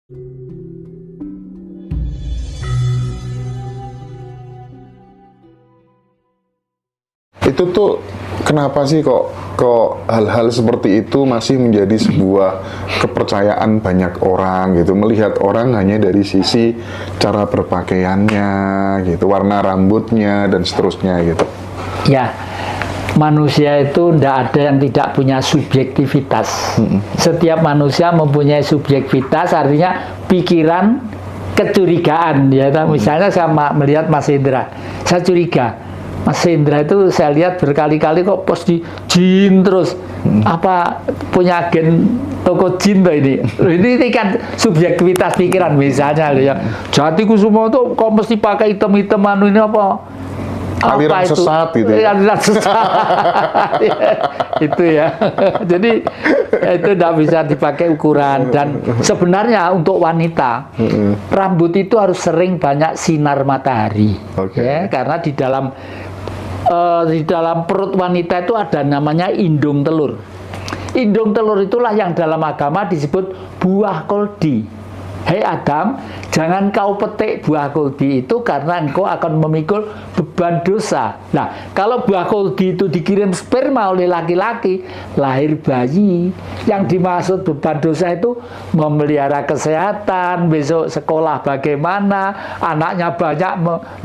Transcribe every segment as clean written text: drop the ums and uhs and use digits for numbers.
Itu tuh kenapa sih kok hal-hal seperti itu masih menjadi sebuah kepercayaan banyak orang gitu, melihat orang hanya dari sisi cara berpakaiannya gitu, warna rambutnya dan seterusnya gitu. Ya, manusia itu tidak ada yang tidak punya subjektivitas. Setiap manusia mempunyai subjektivitas, artinya pikiran, kecurigaan. Ya, misalnya saya melihat Mas Indra, saya curiga. Mas Indra itu saya lihat berkali-kali kok post di jin terus. Apa punya agen toko jin tuh ini? Ini kan subjektivitas pikiran misalnya ya. Jatikusumo tuh kok mesti pakai item-item anu ini apa? Aliran itu? Sesat gitu ya? Aliran sesat. Itu ya. Jadi itu tidak bisa dipakai ukuran. Dan sebenarnya untuk wanita rambut itu harus sering banyak sinar matahari. Ya, karena di dalam perut wanita itu ada namanya indung telur. Indung telur itulah yang dalam agama disebut buah koldi. Hei Adam, jangan kau petik buah koldi itu karena engkau akan memikul beban dosa. Nah, kalau buah koldi itu dikirim sperma oleh laki-laki, lahir bayi. Yang dimaksud beban dosa itu memelihara kesehatan, besok sekolah bagaimana, anaknya banyak,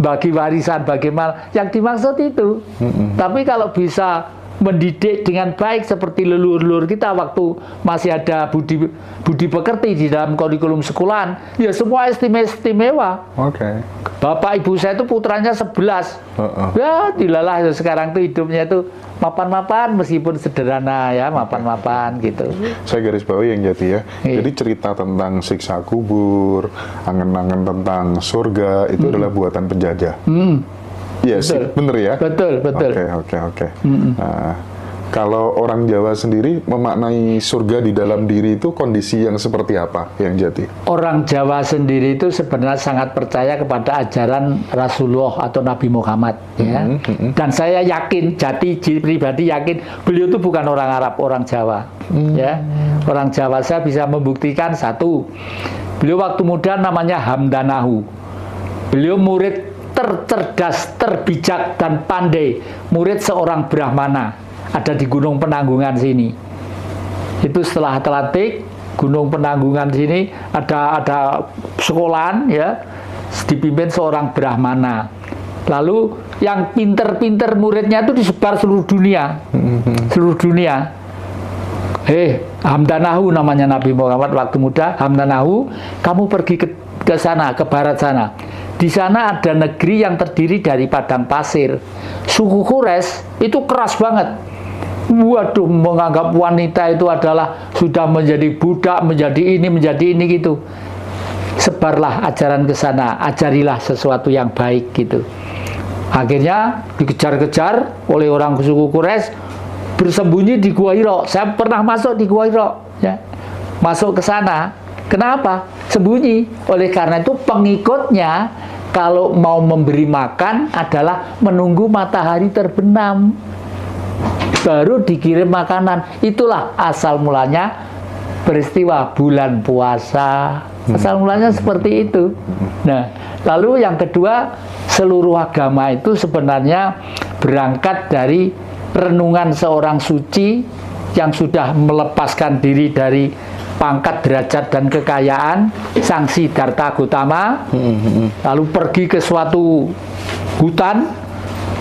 bagi warisan bagaimana. Yang dimaksud itu. Tapi kalau bisa mendidik dengan baik seperti leluhur-leluhur kita waktu masih ada budi pekerti di dalam kurikulum sekolahan, ya semua istimewa. Bapak ibu saya itu putranya 11. Ya dilalah sekarang tuh hidupnya itu mapan-mapan meskipun sederhana ya, mapan-mapan gitu. Saya garis bawahi yang Jati ya. Jadi cerita tentang siksa kubur, angan-angan tentang surga itu adalah buatan penjajah. Iya sih, bener ya? Betul. Oke. Nah, kalau orang Jawa sendiri memaknai surga di dalam diri itu kondisi yang seperti apa yang Jati? Orang Jawa sendiri itu sebenarnya sangat percaya kepada ajaran Rasulullah atau Nabi Muhammad. Ya. Dan saya yakin, Jati pribadi yakin, beliau itu bukan orang Arab, orang Jawa. Ya. Orang Jawa saya bisa membuktikan satu, beliau waktu muda namanya Hamdanahu. Beliau murid tercerdas, terbijak, dan pandai, murid seorang Brahmana, ada di Gunung Penanggungan sini. Itu setelah Atlantik, Gunung Penanggungan sini ada sekolahan ya, dipimpin seorang Brahmana. Lalu yang pinter-pinter muridnya itu disebar seluruh dunia. Seluruh dunia. Hamdanahu namanya Nabi Muhammad waktu muda. Hamdanahu, kamu pergi ke sana, ke barat sana. Di sana ada negeri yang terdiri dari padang pasir. Suku Quraisy itu keras banget. Waduh, menganggap wanita itu adalah sudah menjadi budak, menjadi ini gitu. Sebarlah ajaran ke sana, ajarilah sesuatu yang baik gitu. Akhirnya dikejar-kejar oleh orang suku Quraisy, bersembunyi di Gua Hira. Saya pernah masuk di Gua Hira, ya. Masuk ke sana. Kenapa? Sembunyi. Oleh karena itu pengikutnya kalau mau memberi makan adalah menunggu matahari terbenam, baru dikirim makanan. Itulah asal mulanya peristiwa bulan puasa. Asal mulanya seperti itu. Nah, lalu yang kedua, seluruh agama itu sebenarnya berangkat dari renungan seorang suci yang sudah melepaskan diri dari pangkat, derajat, dan kekayaan, Sang Siddhartha Gautama, lalu pergi ke suatu hutan.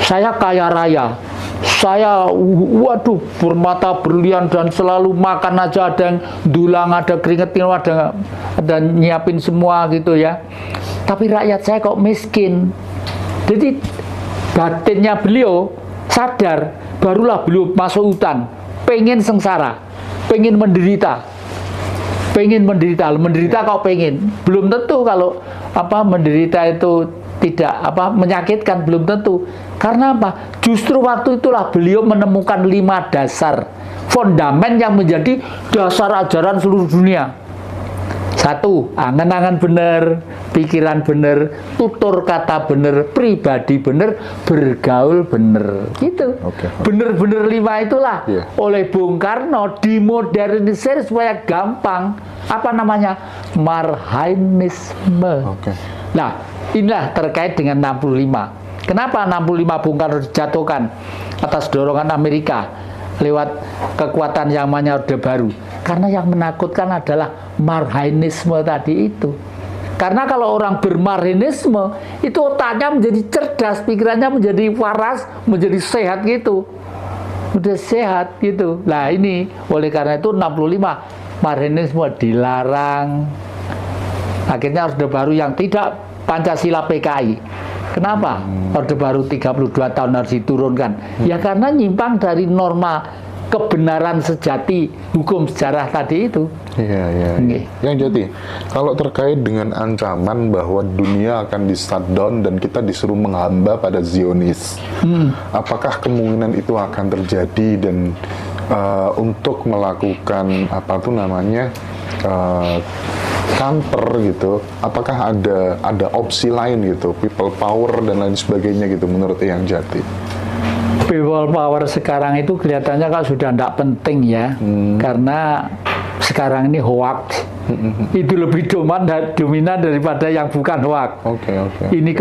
Saya kaya raya, saya waduh bermata berlian dan selalu makan aja, ada yang dulang, ada keringetin, ada nyiapin semua gitu ya. Tapi rakyat saya kok miskin. Jadi batinnya beliau sadar, barulah beliau masuk hutan, pengen sengsara, pengen menderita. Menderita kok pengen. Belum tentu kalau menderita itu tidak menyakitkan, belum tentu. Karena apa? Justru waktu itulah beliau menemukan 5 dasar fondamen yang menjadi dasar ajaran seluruh dunia. 1, angan-angan benar. pikiran bener, tutur kata bener, pribadi bener, bergaul bener, gitu. Bener-bener 5 itulah oleh Bung Karno dimodernisir supaya gampang. Apa namanya? Marhainisme. Nah, inilah terkait dengan 65. Kenapa 65 Bung Karno dijatuhkan atas dorongan Amerika lewat kekuatan yang namanya Orde Baru? Karena yang menakutkan adalah marhainisme tadi itu. Karena kalau orang bermarhainisme itu otaknya menjadi cerdas, pikirannya menjadi waras, menjadi sehat gitu. Udah sehat gitu. Nah ini oleh karena itu 65 marhainisme dilarang. Akhirnya Orde Baru yang tidak Pancasila PKI. Kenapa Orde Baru 32 tahun harus diturunkan? Ya karena nyimpang dari norma kebenaran sejati hukum sejarah tadi itu. Iya. Yang Jati, kalau terkait dengan ancaman bahwa dunia akan di-shutdown dan kita disuruh menghamba pada Zionis, apakah kemungkinan itu akan terjadi dan untuk melakukan counter gitu, apakah ada opsi lain gitu, people power dan lain sebagainya gitu menurut Eyang Jati? People power sekarang itu kelihatannya kan sudah tidak penting ya, karena sekarang ini hoax itu lebih dominan daripada yang bukan hoax. Ini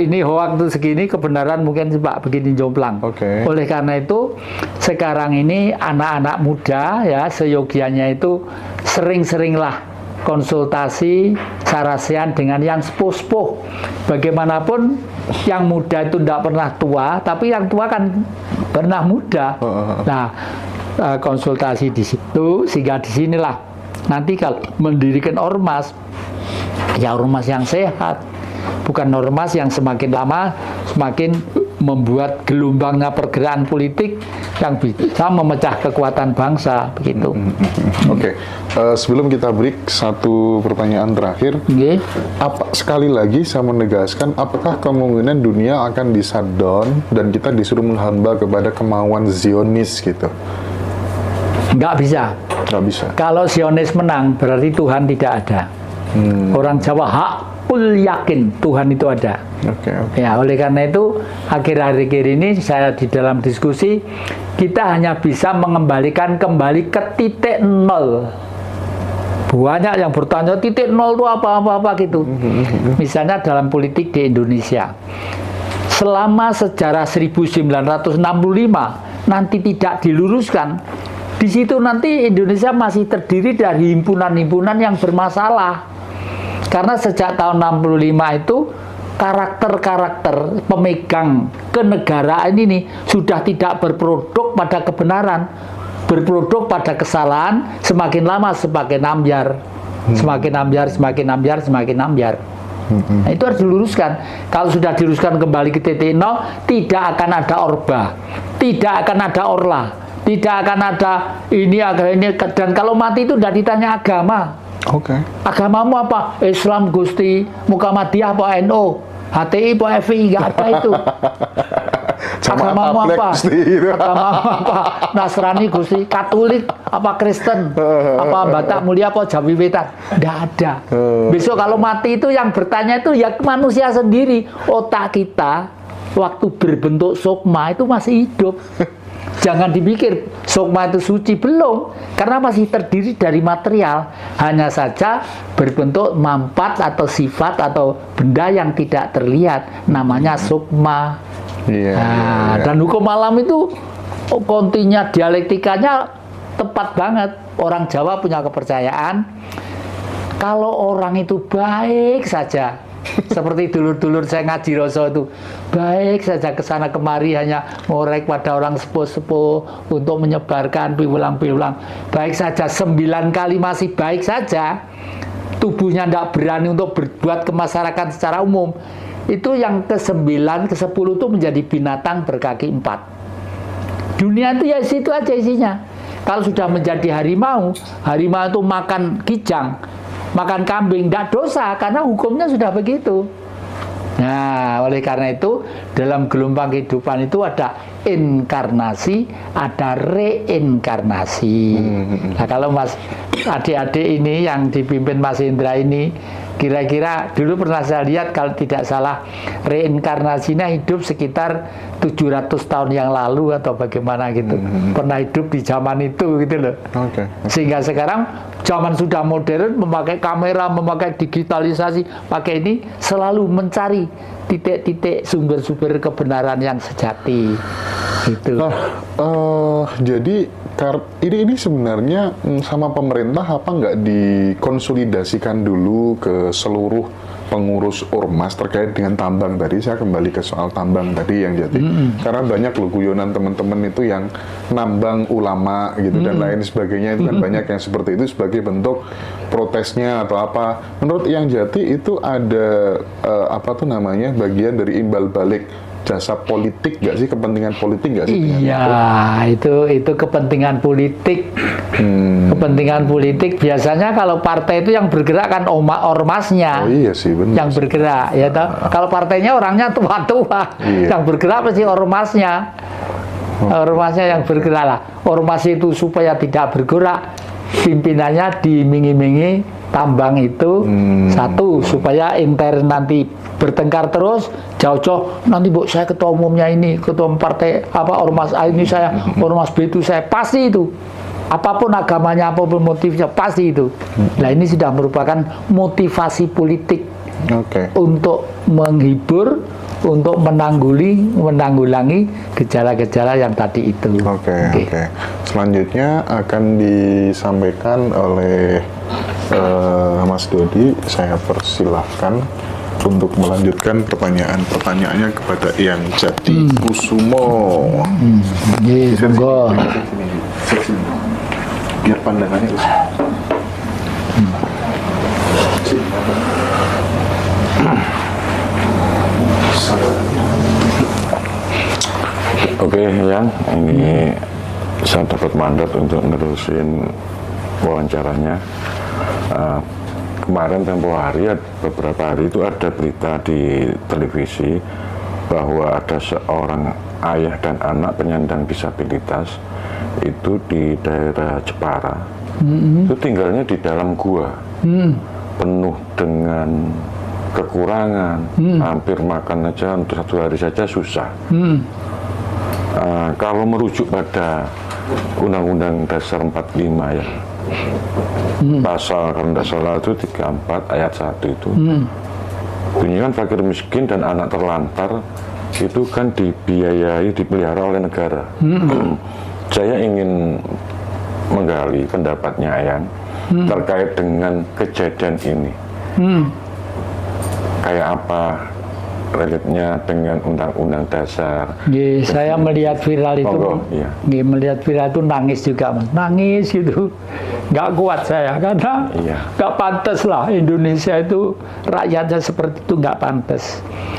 ini hoax itu segini, kebenaran mungkin begini jomplang. Oleh karena itu sekarang ini anak-anak muda ya seyogianya itu sering-seringlah konsultasi sarasian dengan yang sepuh-sepuh. Bagaimanapun yang muda itu tidak pernah tua, tapi yang tua kan pernah muda. Nah, konsultasi di situ sehingga disinilah nanti kalau mendirikan ormas, ya ormas yang sehat, bukan ormas yang semakin lama semakin membuat gelombangnya pergerakan politik yang bisa memecah kekuatan bangsa begitu. Sebelum kita break, satu pertanyaan terakhir. Sekali lagi saya menegaskan, apakah kemungkinan dunia akan di-shutdown dan kita disuruh menghamba kepada kemauan Zionis gitu? Nggak bisa. Kalau Zionis menang berarti Tuhan tidak ada. Orang Jawa hakul yakin Tuhan itu ada. Ya, oleh karena itu akhir-akhir ini saya di dalam diskusi kita hanya bisa mengembalikan kembali ke titik nol. Banyak yang bertanya titik nol itu apa gitu. Misalnya dalam politik di Indonesia, selama sejarah 1965 nanti tidak diluruskan, di situ nanti Indonesia masih terdiri dari himpunan-himpunan yang bermasalah. Karena sejak tahun 65 itu karakter-karakter pemegang kenegaraan ini sudah tidak berproduk pada kebenaran, berproduk pada kesalahan, semakin lama semakin ambyar, semakin ambyar. Nah, itu harus diluruskan. Kalau sudah diluruskan kembali ke titik nol, tidak akan ada orba, tidak akan ada orla, tidak akan ada ini, dan kalau mati itu tidak ditanya agama. Agamamu apa? Islam Gusti, Muhammadiyah apa NU, HTI apa FI, nggak ada itu. Agamamu apa? Agamamu apa? Nasrani Gusti, Katolik apa Kristen, apa Batak Mulia apa Jawi Wetan, nggak ada. Besok kalau mati itu yang bertanya itu ya manusia sendiri. Otak kita waktu berbentuk sukma itu masih hidup. Jangan dipikir sukma itu suci, belum, karena masih terdiri dari material, hanya saja berbentuk mampat atau sifat atau benda yang tidak terlihat, namanya sukma. Dan hukum alam itu kontinya dialektikanya tepat banget. Orang Jawa punya kepercayaan kalau orang itu baik saja, seperti dulur-dulur saya ngaji Roso itu baik saja kesana kemari hanya ngorek pada orang sepuh-sepuh untuk menyebarkan piwulang-piwulang, baik saja 9 kali masih baik saja, tubuhnya tidak berani untuk berbuat ke masyarakat secara umum, itu yang ke-9, ke-10 itu menjadi binatang berkaki 4. Dunia itu ya situ aja isinya. Kalau sudah menjadi harimau, harimau itu makan kijang, makan kambing, tidak dosa karena hukumnya sudah begitu. Nah, oleh karena itu dalam gelombang kehidupan itu ada inkarnasi, ada reinkarnasi. Nah, kalau Mas adik-adik ini yang dipimpin Mas Indra ini Kira-kira dulu pernah saya lihat kalau tidak salah reinkarnasinya hidup sekitar 700 tahun yang lalu atau bagaimana gitu. Pernah hidup di zaman itu gitu loh. Oke. Sehingga sekarang zaman sudah modern, memakai kamera, memakai digitalisasi, pakai ini selalu mencari titik-titik sumber-sumber kebenaran yang sejati. Gitu. Nah, jadi ini sebenarnya sama pemerintah apa nggak dikonsolidasikan dulu ke seluruh pengurus ormas terkait dengan tambang tadi? Saya kembali ke soal tambang tadi yang jadi karena banyak loh guyonan teman-teman itu yang nambang ulama gitu dan lain sebagainya, itu kan banyak yang seperti itu sebagai bentuk protesnya atau apa. Menurut yang Jati itu ada apa tuh namanya bagian dari imbal balik jasa politik nggak sih, kepentingan politik nggak sih? Iya, itu kepentingan politik. Kepentingan politik biasanya kalau partai itu yang bergerak kan ormasnya. Oh iya sih, benar. Yang bergerak, ya toh. Kalau partainya orangnya tua-tua, yang bergerak pasti ormasnya. Ormasnya yang bergerak lah. Ormas itu supaya tidak bergerak, pimpinannya diiming-imingi tambang itu satu supaya intern nanti bertengkar terus jauh-jauh, nanti bu saya ketua umumnya ini, ketua umum partai apa ormas A ini saya, ormas B itu saya, pasti itu apapun agamanya, apapun motifnya pasti itu. Nah ini sudah merupakan motivasi politik untuk menghibur, untuk menanggulangi gejala-gejala yang tadi itu. Oke. Selanjutnya akan disampaikan oleh Mas Dodi. Saya persilahkan untuk melanjutkan pertanyaannya kepada Yang Jati Kusumo. Yes, monggo. Biar pandangannya Oke, Yang, ini saya dapat mandat untuk nerusin wawancaranya. Kemarin tempo hari, beberapa hari itu ada berita di televisi bahwa ada seorang ayah dan anak penyandang disabilitas itu di daerah Jepara. Itu tinggalnya di dalam gua, penuh dengan kekurangan, hampir makan aja untuk 1 hari saja susah. Kalau merujuk pada Undang-Undang Dasar 45 ya, pasal kalau tidak salah itu 34 ayat 1 itu bunyikan fakir miskin dan anak terlantar itu kan dibiayai, dipelihara oleh negara. Saya ingin menggali pendapatnya Ayang terkait dengan kejadian ini. Kayak apa realitnya dengan Undang-Undang Dasar? Saya melihat viral itu, melihat viral itu nangis juga, Mas. Nangis gitu, nggak kuat saya karena nggak pantas lah Indonesia itu rakyatnya seperti itu, nggak pantas.